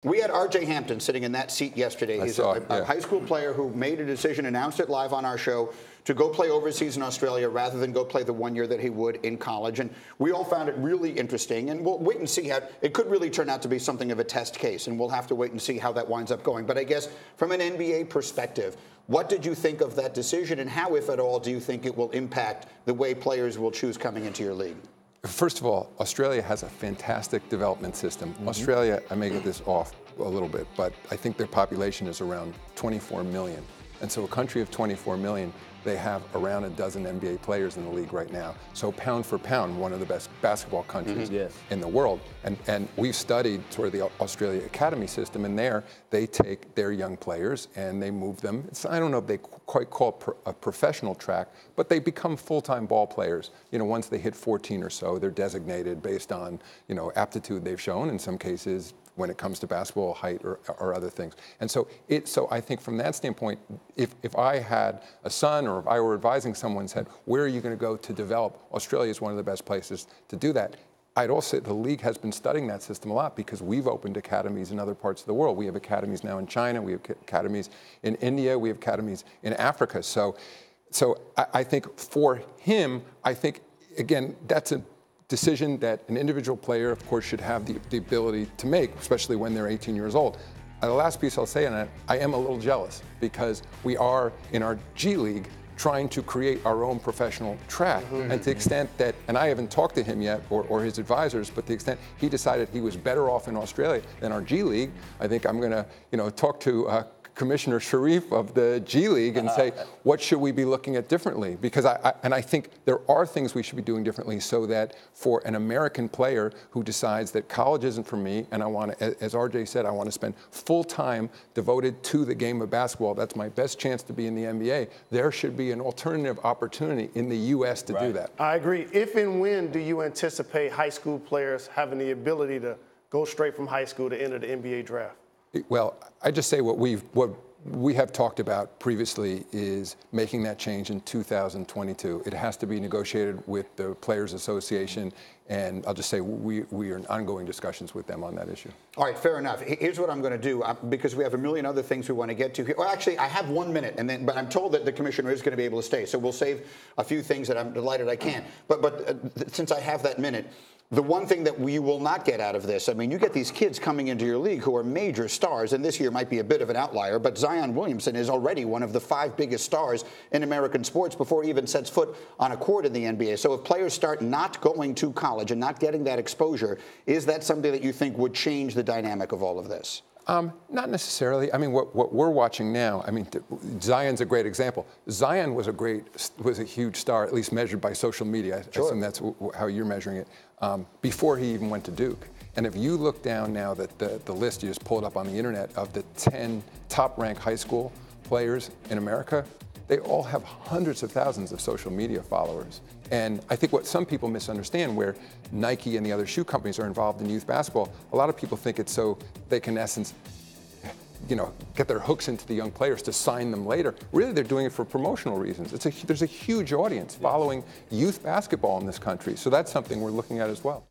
We had R.J. Hampton sitting in that seat yesterday. He's a high school player who made a decision, announced it live on our show, to go play overseas in Australia rather than go play the 1 year that he would in college. And we all found it really interesting. And we'll wait and see how it could really turn out to be something of a test case. And we'll have to wait and see how that winds up going. But I guess from an NBA perspective, what did you think of that decision? And how, if at all, do you think it will impact the way players will choose coming into your league? First of all, Australia has a fantastic development system. Australia, I may get this off a little bit, but I think their population is around 24 million. And so a country of 24 million, they have around a dozen NBA players in the league right now. So pound for pound, one of the best basketball countries in the world. And we've studied sort of the Australia academy system, and there they take their young players and they move them. I don't know if they quite call it a professional track, but they become full-time ball players. You know, once they hit 14 or so, they're designated based on, you know, aptitude they've shown, in some cases, when it comes to basketball, height or other things. And so I think from that standpoint, if I had a son or if I were advising someone and said, where are you going to go to develop? Australia is one of the best places to do that. I'd also say the league has been studying that system a lot because we've opened academies in other parts of the world. We have academies now in China, we have academies in India, we have academies in Africa. So I think for him, I think, again, that's a decision that an individual player, of course, should have the ability to make, especially when they're 18 years old. The last piece I'll say on that, I am a little jealous because we are, in our G League, trying to create our own professional track. And to the extent that, and I haven't talked to him yet, or his advisors, but to the extent he decided he was better off in Australia than our G League, I think I'm going to, talk to Commissioner Sharif of the G League and say, what should we be looking at differently? Because I think there are things we should be doing differently so that for an American player who decides that college isn't for me and I want to, as RJ said, I want to spend full time devoted to the game of basketball, that's my best chance to be in the NBA, there should be an alternative opportunity in the U.S. to do that. I agree. If and when do you anticipate high school players having the ability to go straight from high school to enter the NBA draft? Well, I just say what we have talked about previously is making that change in 2022. It has to be negotiated with the Players Association, and I'll just say we are in ongoing discussions with them on that issue. All right, fair enough. Here's what I'm going to do, because we have a million other things we want to get to here. Well, actually, I have 1 minute, but I'm told that the commissioner is going to be able to stay, so we'll save a few things that I'm delighted I can. But since I have that minute, the one thing that we will not get out of this, I mean, you get these kids coming into your league who are major stars, and this year might be a bit of an outlier, but Zion Williamson is already one of the 5 biggest stars in American sports before he even sets foot on a court in the NBA. So if players start not going to college and not getting that exposure, is that something that you think would change the dynamic of all of this? Not necessarily. I mean, what we're watching now, I mean, Zion's a great example. Zion was a huge star, at least measured by social media. I assume that's how you're measuring it, before he even went to Duke. And if you look down now that the list you just pulled up on the internet of the 10 top-ranked high school players in America, they all have hundreds of thousands of social media followers. And I think what some people misunderstand, where Nike and the other shoe companies are involved in youth basketball, a lot of people think it's so they can, in essence, get their hooks into the young players to sign them later. Really, they're doing it for promotional reasons. There's a huge audience following youth basketball in this country. So that's something we're looking at as well.